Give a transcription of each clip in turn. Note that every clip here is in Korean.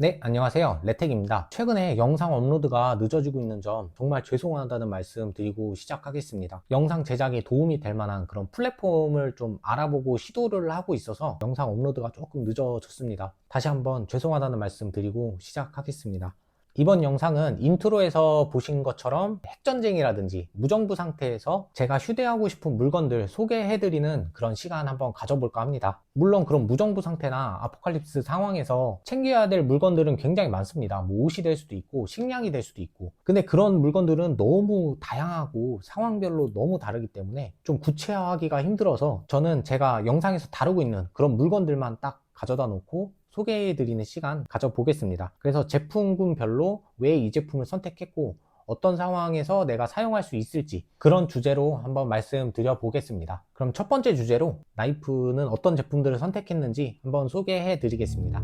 네, 안녕하세요. 레텍입니다. 최근에 영상 업로드가 늦어지고 있는 점 정말 죄송하다는 말씀 드리고 시작하겠습니다. 영상 제작에 도움이 될 만한 그런 플랫폼을 좀 알아보고 시도를 하고 있어서 영상 업로드가 조금 늦어졌습니다. 다시 한번 죄송하다는 말씀 드리고 시작하겠습니다. 이번 영상은 인트로에서 보신 것처럼 핵전쟁이라든지 무정부 상태에서 제가 휴대하고 싶은 물건들 소개해드리는 그런 시간 한번 가져볼까 합니다. 물론 그런 무정부 상태나 아포칼립스 상황에서 챙겨야 될 물건들은 굉장히 많습니다. 뭐 옷이 될 수도 있고 식량이 될 수도 있고, 근데 그런 물건들은 너무 다양하고 상황별로 너무 다르기 때문에 좀 구체화하기가 힘들어서 저는 제가 영상에서 다루고 있는 그런 물건들만 딱 가져다 놓고 소개해드리는 시간 가져보겠습니다. 그래서 제품군별로 왜 이 제품을 선택했고 어떤 상황에서 내가 사용할 수 있을지 그런 주제로 한번 말씀드려 보겠습니다. 그럼 첫 번째 주제로 나이프는 어떤 제품들을 선택했는지 한번 소개해 드리겠습니다.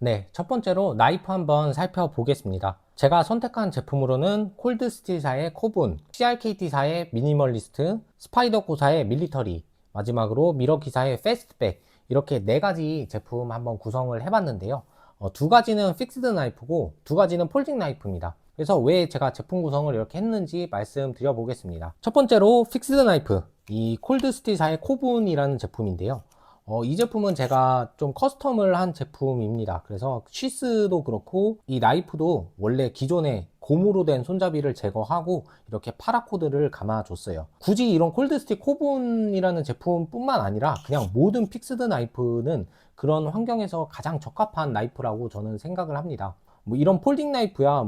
네, 첫 번째로 나이프 한번 살펴보겠습니다. 제가 선택한 제품으로는 콜드스틸사의 코분, CRKT사의 미니멀리스트, 스파이더코사의 밀리터리, 마지막으로 미러키사의 패스트백, 이렇게 네 가지 제품 한번 구성을 해봤는데요. 두 가지는 픽스드 나이프고 두 가지는 폴딩 나이프입니다. 그래서 왜 제가 제품 구성을 이렇게 했는지 말씀드려 보겠습니다. 첫 번째로 픽스드 나이프, 이 콜드스틸사의 코분이라는 제품인데요. 이 제품은 제가 좀 커스텀을 한 제품입니다. 그래서 쉬스도 그렇고 이 나이프도 원래 기존에 고무로 된 손잡이를 제거하고 이렇게 파라코드를 감아줬어요. 굳이 이런 콜드스틱 코분이라는 제품뿐만 아니라 그냥 모든 픽스드 나이프는 그런 환경에서 가장 적합한 나이프라고 저는 생각을 합니다. 뭐 이런 폴딩 나이프야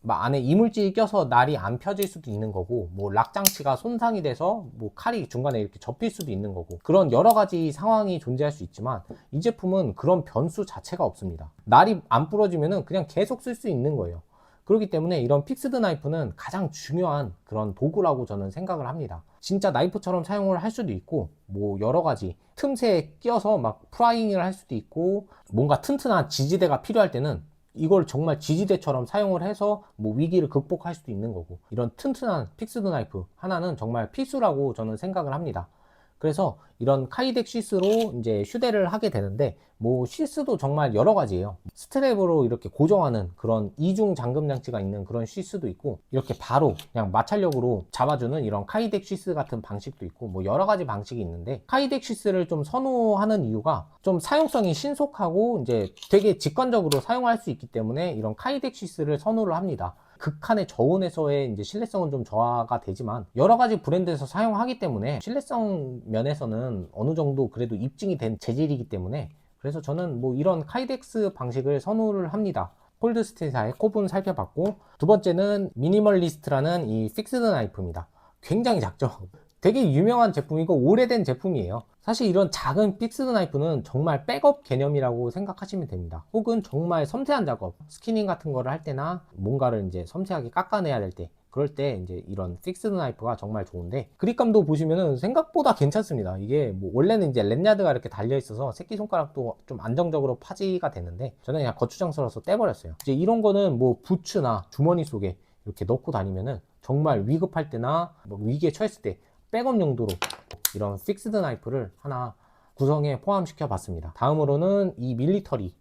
막 안에 이물질이 껴서 날이 안 펴질 수도 있는 거고, 뭐 락장치가 손상이 돼서 뭐 칼이 중간에 이렇게 접힐 수도 있는 거고, 그런 여러 가지 상황이 존재할 수 있지만 이 제품은 그런 변수 자체가 없습니다. 날이 안 부러지면은 그냥 계속 쓸 수 있는 거예요. 그렇기 때문에 이런 픽스드 나이프는 가장 중요한 그런 도구라고 저는 생각을 합니다. 진짜 나이프처럼 사용을 할 수도 있고, 뭐 여러 가지 틈새에 끼어서 막 프라잉을 할 수도 있고, 뭔가 튼튼한 지지대가 필요할 때는 이걸 정말 지지대처럼 사용을 해서 뭐 위기를 극복할 수도 있는 거고, 이런 튼튼한 픽스드 나이프 하나는 정말 필수라고 저는 생각을 합니다. 그래서 이런 카이덱 시스로 이제 휴대를 하게 되는데, 뭐 시스도 정말 여러 가지예요. 스트랩으로 이렇게 고정하는 그런 이중 잠금 장치가 있는 그런 시스도 있고, 이렇게 바로 그냥 마찰력으로 잡아주는 이런 카이덱 시스 같은 방식도 있고, 뭐 여러 가지 방식이 있는데, 카이덱 시스를 좀 선호하는 이유가 좀 사용성이 신속하고 이제 되게 직관적으로 사용할 수 있기 때문에 이런 카이덱 시스를 선호를 합니다. 극한의 저온에서의 이제 신뢰성은 좀 저하가 되지만 여러 가지 브랜드에서 사용하기 때문에 신뢰성 면에서는 어느 정도 그래도 입증이 된 재질이기 때문에, 그래서 저는 뭐 이런 카이덱스 방식을 선호를 합니다. 콜드스틸사의 꼽은 살펴봤고, 두 번째는 미니멀리스트라는 이 픽스드 나이프입니다. 굉장히 작죠. 되게 유명한 제품이고 오래된 제품이에요. 사실 이런 작은 픽스드 나이프는 정말 백업 개념이라고 생각하시면 됩니다. 혹은 정말 섬세한 작업, 스키닝 같은 거를 할 때나 뭔가를 이제 섬세하게 깎아내야 될 때, 그럴 때 이제 이런 픽스드 나이프가 정말 좋은데, 그립감도 보시면은 생각보다 괜찮습니다. 이게 뭐 원래는 이제 렛야드가 이렇게 달려 있어서 새끼손가락도 좀 안정적으로 파지가 되는데, 저는 그냥 거추장스러워서 떼버렸어요. 이제 이런 거는 뭐 부츠나 주머니 속에 이렇게 넣고 다니면은 정말 위급할 때나 뭐 위기에 처했을 때 백업 용도로 이런 픽스드 나이프를 하나 구성에 포함시켜 봤습니다. 다음으로는 이 밀리터리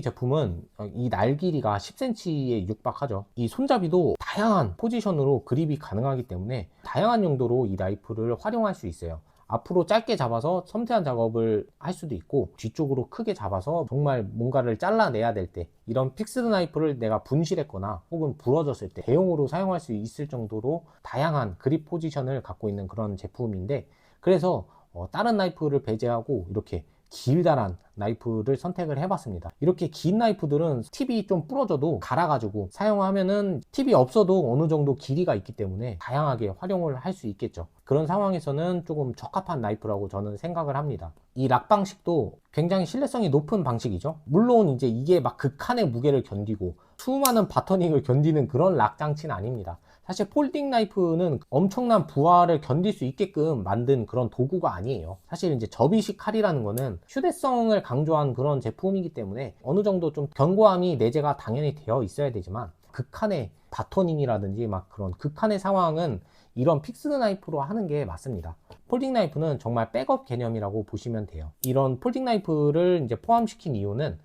제품은 이 날 길이가 10cm에 육박하죠. 이 손잡이도 다양한 포지션으로 그립이 가능하기 때문에 다양한 용도로 이 나이프를 활용할 수 있어요. 앞으로 짧게 잡아서 섬세한 작업을 할 수도 있고, 뒤쪽으로 크게 잡아서 정말 뭔가를 잘라내야 될 때, 이런 픽스드 나이프를 내가 분실했거나 혹은 부러졌을 때 대용으로 사용할 수 있을 정도로 다양한 그립 포지션을 갖고 있는 그런 제품인데, 그래서 다른 나이프를 배제하고 이렇게 길다란 나이프를 선택을 해봤습니다. 이렇게 긴 나이프들은 팁이 좀 부러져도 갈아가지고 사용하면은 팁이 없어도 어느 정도 길이가 있기 때문에 다양하게 활용을 할 수 있겠죠. 그런 상황에서는 조금 적합한 나이프라고 저는 생각을 합니다. 이 락 방식도 굉장히 신뢰성이 높은 방식이죠. 물론 이제 이게 막 극한의 무게를 견디고 수많은 바터닝을 견디는 그런 락 장치는 아닙니다. 사실 폴딩 나이프는 엄청난 부하를 견딜 수 있게끔 만든 그런 도구가 아니에요. 사실 이제 접이식 칼이라는 거는 휴대성을 강조한 그런 제품이기 때문에 어느 정도 좀 견고함이 내재가 당연히 되어 있어야 되지만, 극한의 바토닝이라든지 막 그런 극한의 상황은 이런 픽스드 나이프로 하는 게 맞습니다. 폴딩 나이프는 정말 백업 개념이라고 보시면 돼요. 이런 폴딩 나이프를 이제 포함시킨 이유는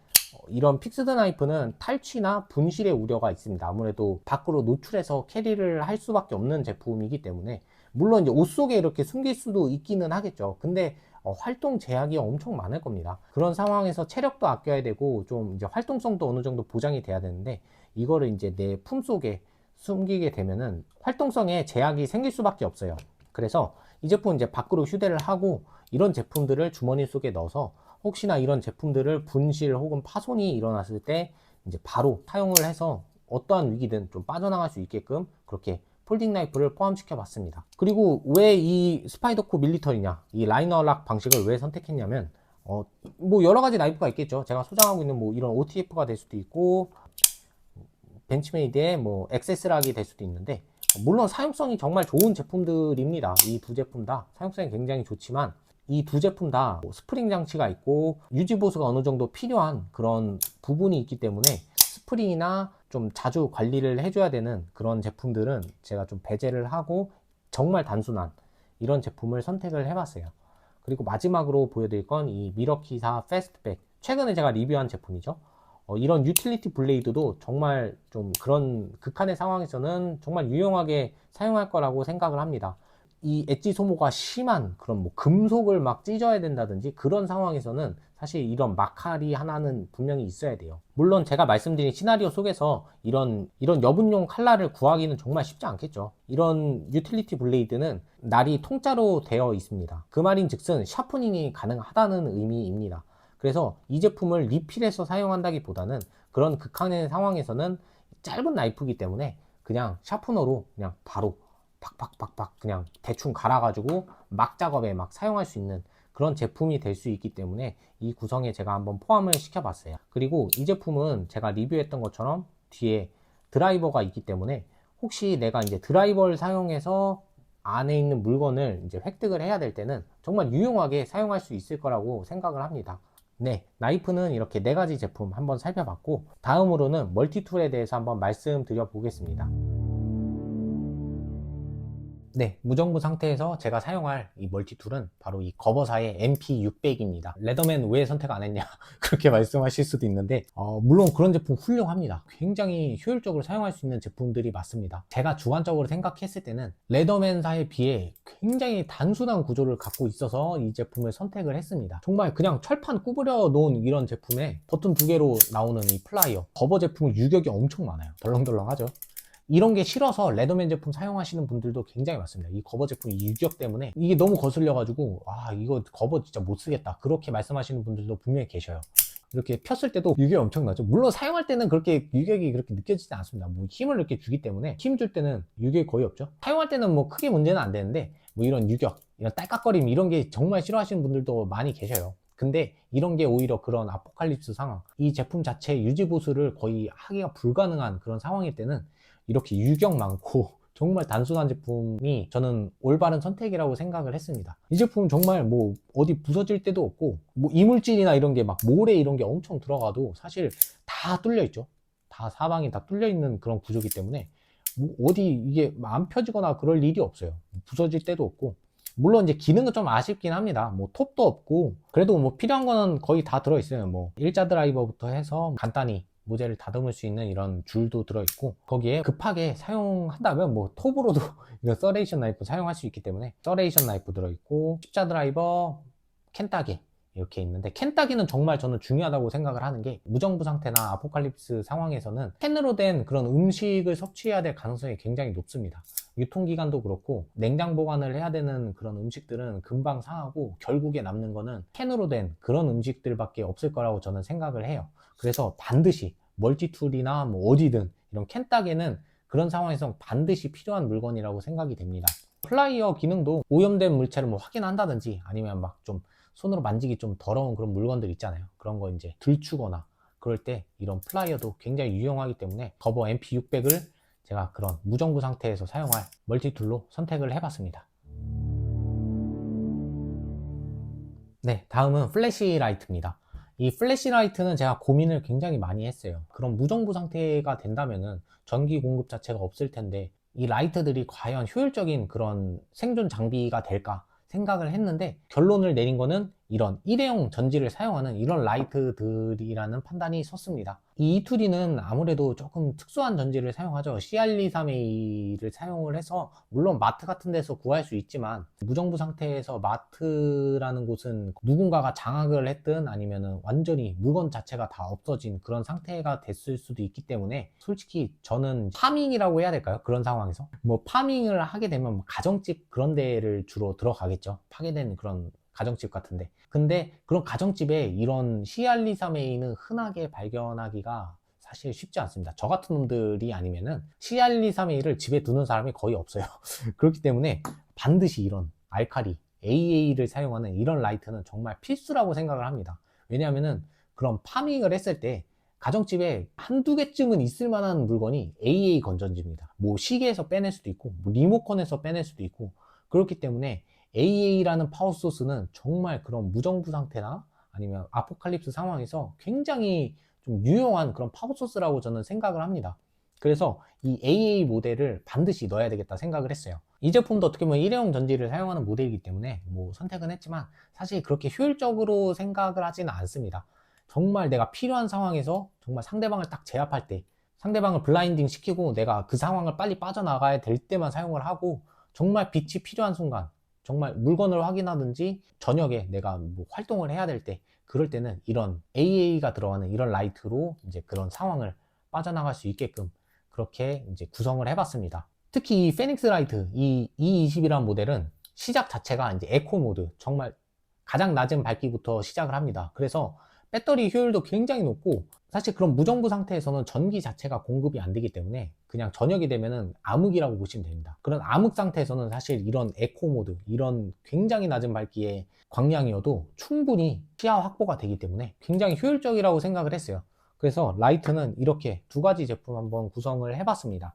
이런 픽스드 나이프는 탈취나 분실의 우려가 있습니다. 아무래도 밖으로 노출해서 캐리를 할 수밖에 없는 제품이기 때문에, 물론 이제 옷 속에 이렇게 숨길 수도 있기는 하겠죠. 근데 활동 제약이 엄청 많을 겁니다. 그런 상황에서 체력도 아껴야 되고 좀 이제 활동성도 어느 정도 보장이 돼야 되는데, 이거를 이제 내 품 속에 숨기게 되면은 활동성에 제약이 생길 수밖에 없어요. 그래서 이 제품 이제 밖으로 휴대를 하고 이런 제품들을 주머니 속에 넣어서 혹시나 이런 제품들을 분실 혹은 파손이 일어났을 때 이제 바로 사용을 해서 어떠한 위기든 좀 빠져나갈 수 있게끔 그렇게 폴딩 나이프를 포함시켜 봤습니다. 그리고 왜 이 스파이더코 밀리터리냐, 이 라이너 락 방식을 왜 선택했냐면 뭐 여러 가지 나이프가 있겠죠. 제가 소장하고 있는 뭐 이런 OTF가 될 수도 있고 벤치메이드의 뭐 액세스락이 될 수도 있는데, 물론 사용성이 정말 좋은 제품들입니다. 이 두 제품 다 사용성이 굉장히 좋지만 이 두 제품 다 스프링 장치가 있고 유지 보수가 어느 정도 필요한 그런 부분이 있기 때문에 스프링이나 좀 자주 관리를 해줘야 되는 그런 제품들은 제가 좀 배제를 하고 정말 단순한 이런 제품을 선택을 해봤어요. 그리고 마지막으로 보여드릴 건 이 미러키사 패스트백, 최근에 제가 리뷰한 제품이죠. 이런 유틸리티 블레이드도 정말 좀 그런 극한의 상황에서는 정말 유용하게 사용할 거라고 생각을 합니다. 이 엣지 소모가 심한 그런 뭐 금속을 막 찢어야 된다든지 그런 상황에서는 사실 이런 막칼이 하나는 분명히 있어야 돼요. 물론 제가 말씀드린 시나리오 속에서 이런 여분용 칼날을 구하기는 정말 쉽지 않겠죠. 이런 유틸리티 블레이드는 날이 통짜로 되어 있습니다. 그 말인 즉슨 샤프닝이 가능하다는 의미입니다. 그래서 이 제품을 리필해서 사용한다기보다는 그런 극한의 상황에서는 짧은 나이프이기 때문에 그냥 샤프너로 그냥 바로 팍팍팍팍 그냥 대충 갈아가지고 막 작업에 막 사용할 수 있는 그런 제품이 될 수 있기 때문에 이 구성에 제가 한번 포함을 시켜봤어요. 그리고 이 제품은 제가 리뷰했던 것처럼 뒤에 드라이버가 있기 때문에 혹시 내가 이제 드라이버를 사용해서 안에 있는 물건을 이제 획득을 해야 될 때는 정말 유용하게 사용할 수 있을 거라고 생각을 합니다. 네, 나이프는 이렇게 4가지 제품 한번 살펴봤고, 다음으로는 멀티툴에 대해서 한번 말씀드려 보겠습니다. 네, 무정부 상태에서 제가 사용할 이 멀티툴은 바로 이 거버사의 MP600입니다. 레더맨 왜 선택 안 했냐 그렇게 말씀하실 수도 있는데, 물론 그런 제품 훌륭합니다. 굉장히 효율적으로 사용할 수 있는 제품들이 많습니다. 제가 주관적으로 생각했을 때는 레더맨사에 비해 굉장히 단순한 구조를 갖고 있어서 이 제품을 선택을 했습니다. 정말 그냥 철판 구부려 놓은 이런 제품에 버튼 2개로 나오는 이 플라이어, 거버 제품은 유격이 엄청 많아요. 덜렁덜렁하죠. 이런 게 싫어서 레더맨 제품 사용하시는 분들도 굉장히 많습니다. 이 커버 제품 유격 때문에 이게 너무 거슬려 가지고 이거 커버 진짜 못 쓰겠다 그렇게 말씀하시는 분들도 분명히 계셔요. 이렇게 폈을 때도 유격이 엄청나죠. 물론 사용할 때는 그렇게 유격이 그렇게 느껴지지 않습니다. 뭐 힘을 이렇게 주기 때문에 힘 줄 때는 유격이 거의 없죠. 사용할 때는 뭐 크게 문제는 안 되는데, 뭐 이런 유격, 이런 딸깍거림 이런 게 정말 싫어하시는 분들도 많이 계셔요. 근데 이런 게 오히려 그런 아포칼립스 상황, 이 제품 자체 유지 보수를 거의 하기가 불가능한 그런 상황일 때는 이렇게 유격 많고 정말 단순한 제품이 저는 올바른 선택이라고 생각을 했습니다. 이 제품은 정말 뭐 어디 부서질 때도 없고, 뭐 이물질이나 이런 게 막 모래 이런 게 엄청 들어가도 사실 다 뚫려 있죠. 다 사방이 다 뚫려 있는 그런 구조이기 때문에 뭐 어디 이게 안 펴지거나 그럴 일이 없어요. 부서질 때도 없고, 물론 이제 기능은 좀 아쉽긴 합니다. 뭐 톱도 없고, 그래도 뭐 필요한 거는 거의 다 들어있어요. 뭐 일자 드라이버부터 해서 간단히 모재를 다듬을 수 있는 이런 줄도 들어있고, 거기에 급하게 사용한다면 뭐 톱으로도 이런 서레이션 나이프 사용할 수 있기 때문에 서레이션 나이프 들어있고, 십자 드라이버, 캔따개 이렇게 있는데, 캔따개는 정말 저는 중요하다고 생각을 하는 게, 무정부 상태나 아포칼립스 상황에서는 캔으로 된 그런 음식을 섭취해야 될 가능성이 굉장히 높습니다. 유통기간도 그렇고 냉장 보관을 해야 되는 그런 음식들은 금방 상하고 결국에 남는 거는 캔으로 된 그런 음식들밖에 없을 거라고 저는 생각을 해요. 그래서 반드시 멀티툴이나 뭐 어디든 이런 캔따개는 그런 상황에서 반드시 필요한 물건이라고 생각이 됩니다. 플라이어 기능도 오염된 물체를 뭐 확인한다든지, 아니면 막 좀 손으로 만지기 좀 더러운 그런 물건들 있잖아요. 그런 거 이제 들추거나 그럴 때 이런 플라이어도 굉장히 유용하기 때문에 거버 MP600을 제가 그런 무정부 상태에서 사용할 멀티툴로 선택을 해봤습니다. 네, 다음은 플래시 라이트입니다. 이 플래시라이트는 제가 고민을 굉장히 많이 했어요. 그런 무정부 상태가 된다면은 전기 공급 자체가 없을 텐데 이 라이트들이 과연 효율적인 그런 생존 장비가 될까 생각을 했는데, 결론을 내린 거는 이런 일회용 전지를 사용하는 이런 라이트들이라는 판단이 섰습니다. 이 이투리는 아무래도 조금 특수한 전지를 사용하죠. CR23A를 사용을 해서, 물론 마트 같은 데서 구할 수 있지만 무정부 상태에서 마트라는 곳은 누군가가 장악을 했든 아니면은 완전히 물건 자체가 다 없어진 그런 상태가 됐을 수도 있기 때문에, 솔직히 저는 파밍이라고 해야 될까요? 그런 상황에서 뭐 파밍을 하게 되면 가정집 그런 데를 주로 들어가겠죠. 파괴된 그런 가정집 같은데. 근데 그런 가정집에 이런 CR23A는 흔하게 발견하기가 사실 쉽지 않습니다. 저 같은 놈들이 아니면은 CR23A를 집에 두는 사람이 거의 없어요. 그렇기 때문에 반드시 이런 알칼리 AA를 사용하는 이런 라이트는 정말 필수라고 생각을 합니다. 왜냐하면은 그런 파밍을 했을 때 가정집에 한두 개쯤은 있을 만한 물건이 AA 건전지입니다. 뭐 시계에서 빼낼 수도 있고, 뭐 리모컨에서 빼낼 수도 있고, 그렇기 때문에 AA라는 파워 소스는 정말 그런 무정부 상태나 아니면 아포칼립스 상황에서 굉장히 좀 유용한 그런 파워 소스라고 저는 생각을 합니다. 그래서 이 AA 모델을 반드시 넣어야 되겠다 생각을 했어요. 이 제품도 어떻게 보면 일회용 전지를 사용하는 모델이기 때문에 뭐 선택은 했지만, 사실 그렇게 효율적으로 생각을 하지는 않습니다. 정말 내가 필요한 상황에서 정말 상대방을 딱 제압할 때, 상대방을 블라인딩 시키고 내가 그 상황을 빨리 빠져나가야 될 때만 사용을 하고, 정말 빛이 필요한 순간, 정말 물건을 확인하든지 저녁에 내가 뭐 활동을 해야 될 때, 그럴 때는 이런 AA가 들어가는 이런 라이트로 이제 그런 상황을 빠져나갈 수 있게끔 그렇게 이제 구성을 해봤습니다. 특히 이 페닉스 라이트, 이 E20이라는 모델은 시작 자체가 이제 에코 모드, 정말 가장 낮은 밝기부터 시작을 합니다. 그래서 배터리 효율도 굉장히 높고, 사실 그런 무정부 상태에서는 전기 자체가 공급이 안 되기 때문에 그냥 저녁이 되면은 암흑이라고 보시면 됩니다. 그런 암흑 상태에서는 사실 이런 에코 모드, 이런 굉장히 낮은 밝기의 광량이어도 충분히 시야 확보가 되기 때문에 굉장히 효율적이라고 생각을 했어요. 그래서 라이트는 이렇게 두 가지 제품 한번 구성을 해봤습니다.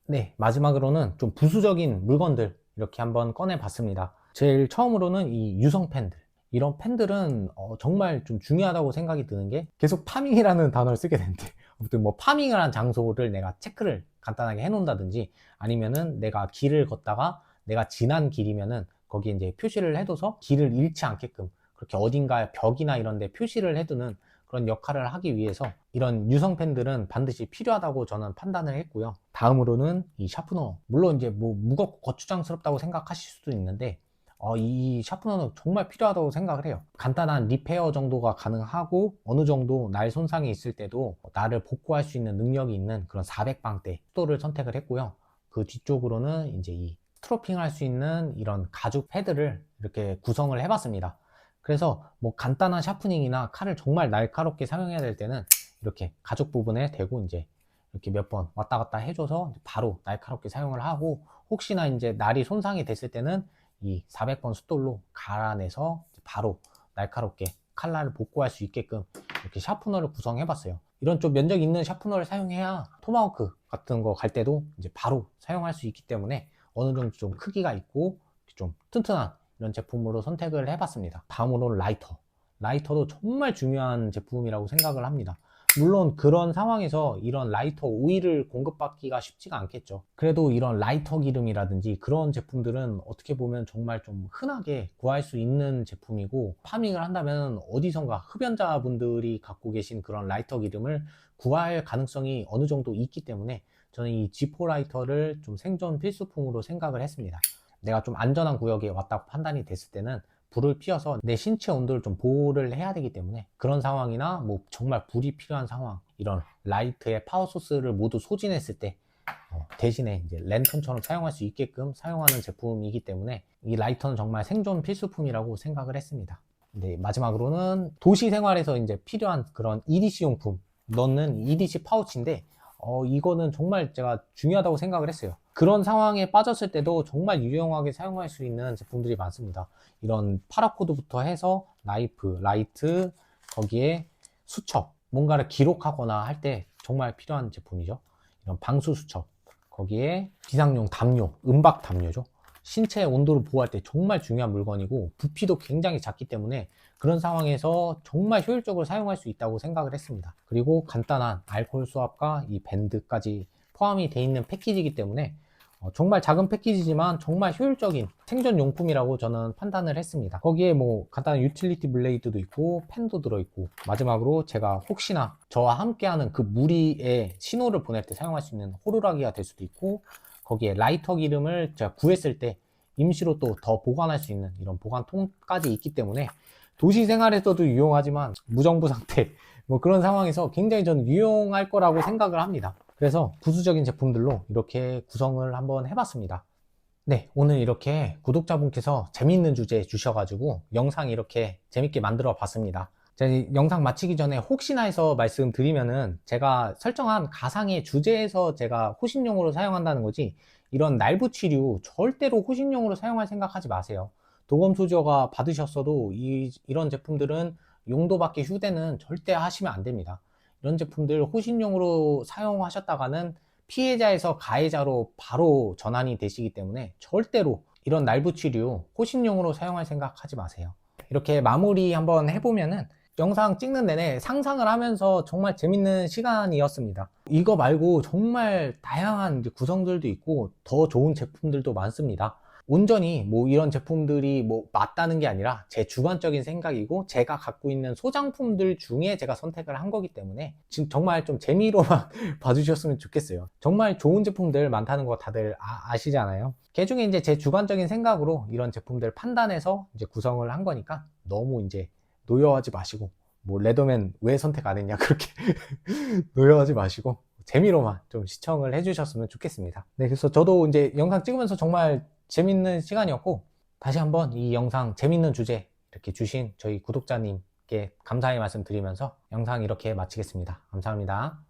네, 마지막으로는 좀 부수적인 물건들 이렇게 한번 꺼내 봤습니다. 제일 처음으로는 이 유성 팬들. 이런 팬들은 정말 좀 중요하다고 생각이 드는 게, 계속 파밍이라는 단어를 쓰게 되는데 아무튼 뭐 파밍을 한 장소를 내가 체크를 간단하게 해 놓는다든지, 아니면은 내가 길을 걷다가 내가 지난 길이면은 거기에 이제 표시를 해둬서 길을 잃지 않게끔 그렇게 어딘가에 벽이나 이런 데 표시를 해두는 그런 역할을 하기 위해서 이런 유성 펜들은 반드시 필요하다고 저는 판단을 했고요. 다음으로는 이 샤프너. 물론 이제 뭐 무겁고 거추장스럽다고 생각하실 수도 있는데, 이 샤프너는 정말 필요하다고 생각을 해요. 간단한 리페어 정도가 가능하고, 어느 정도 날 손상이 있을 때도 나를 복구할 수 있는 능력이 있는 그런 400방대 속도를 선택을 했고요. 그 뒤쪽으로는 이제 이 스트로핑 할 수 있는 이런 가죽 패드를 이렇게 구성을 해봤습니다. 그래서 뭐 간단한 샤프닝이나 칼을 정말 날카롭게 사용해야 될 때는 이렇게 가죽 부분에 대고 이제 이렇게 몇 번 왔다 갔다 해줘서 바로 날카롭게 사용을 하고, 혹시나 이제 날이 손상이 됐을 때는 이 400번 숫돌로 갈아내서 바로 날카롭게 칼날을 복구할 수 있게끔 이렇게 샤프너를 구성해 봤어요. 이런 좀 면적 있는 샤프너를 사용해야 토마호크 같은 거 갈 때도 이제 바로 사용할 수 있기 때문에 어느 정도 좀 크기가 있고 좀 튼튼한 이런 제품으로 선택을 해봤습니다. 다음으로는 라이터. 라이터도 정말 중요한 제품이라고 생각을 합니다. 물론 그런 상황에서 이런 라이터 오일을 공급받기가 쉽지가 않겠죠. 그래도 이런 라이터 기름이라든지 그런 제품들은 어떻게 보면 정말 좀 흔하게 구할 수 있는 제품이고, 파밍을 한다면 어디선가 흡연자분들이 갖고 계신 그런 라이터 기름을 구할 가능성이 어느 정도 있기 때문에 저는 이 G4 라이터를 좀 생존 필수품으로 생각을 했습니다. 내가 좀 안전한 구역에 왔다고 판단이 됐을 때는 불을 피워서 내 신체 온도를 좀 보호를 해야 되기 때문에, 그런 상황이나 뭐 정말 불이 필요한 상황, 이런 라이트의 파워 소스를 모두 소진했을 때 대신에 이제 랜턴처럼 사용할 수 있게끔 사용하는 제품이기 때문에 이 라이터는 정말 생존 필수품이라고 생각을 했습니다. 네, 마지막으로는 도시 생활에서 이제 필요한 그런 EDC 용품 넣는 EDC 파우치인데, 이거는 정말 제가 중요하다고 생각을 했어요. 그런 상황에 빠졌을 때도 정말 유용하게 사용할 수 있는 제품들이 많습니다. 이런 파라코드부터 해서 나이프, 라이트, 거기에 수첩, 뭔가를 기록하거나 할 때 정말 필요한 제품이죠. 이런 방수 수첩, 거기에 비상용 담요, 은박 담요죠. 신체 온도를 보호할 때 정말 중요한 물건이고 부피도 굉장히 작기 때문에 그런 상황에서 정말 효율적으로 사용할 수 있다고 생각을 했습니다. 그리고 간단한 알코올 수압과 이 밴드까지 포함이 되어 있는 패키지이기 때문에 정말 작은 패키지지만 정말 효율적인 생존용품이라고 저는 판단을 했습니다. 거기에 뭐 간단한 유틸리티 블레이드도 있고 펜도 들어있고, 마지막으로 제가 혹시나 저와 함께하는 그 무리의 신호를 보낼 때 사용할 수 있는 호루라기가 될 수도 있고, 거기에 라이터 기름을 제가 구했을 때 임시로 또 더 보관할 수 있는 이런 보관통까지 있기 때문에 도시 생활에서도 유용하지만 무정부 상태 뭐 그런 상황에서 굉장히 저는 유용할 거라고 생각을 합니다. 그래서 부수적인 제품들로 이렇게 구성을 한번 해봤습니다. 네, 오늘 이렇게 구독자분께서 재미있는 주제 주셔가지고 영상 이렇게 재밌게 만들어 봤습니다. 제가 영상 마치기 전에 혹시나 해서 말씀드리면은, 제가 설정한 가상의 주제에서 제가 호신용으로 사용한다는 거지, 이런 날부치류 절대로 호신용으로 사용할 생각하지 마세요. 도검 소지어가 받으셨어도 이런 제품들은 용도 밖의 휴대는 절대 하시면 안 됩니다. 이런 제품들 호신용으로 사용하셨다가는 피해자에서 가해자로 바로 전환이 되시기 때문에 절대로 이런 날부치류 호신용으로 사용할 생각하지 마세요. 이렇게 마무리 한번 해보면은 영상 찍는 내내 상상을 하면서 정말 재밌는 시간이었습니다. 이거 말고 정말 다양한 구성들도 있고 더 좋은 제품들도 많습니다. 온전히 뭐 이런 제품들이 뭐 맞다는 게 아니라 제 주관적인 생각이고 제가 갖고 있는 소장품들 중에 제가 선택을 한 거기 때문에 지금 정말 좀 재미로만 봐주셨으면 좋겠어요. 정말 좋은 제품들 많다는 거 다들 아시잖아요. 그중에 이제 제 주관적인 생각으로 이런 제품들 판단해서 이제 구성을 한 거니까 너무 이제 노여워하지 마시고, 뭐 레더맨 왜 선택 안 했냐 그렇게 노여워하지 마시고 재미로만 좀 시청을 해주셨으면 좋겠습니다. 네, 그래서 저도 이제 영상 찍으면서 정말 재밌는 시간이었고, 다시 한번 이 영상 재밌는 주제 이렇게 주신 저희 구독자님께 감사의 말씀 드리면서 영상 이렇게 마치겠습니다. 감사합니다.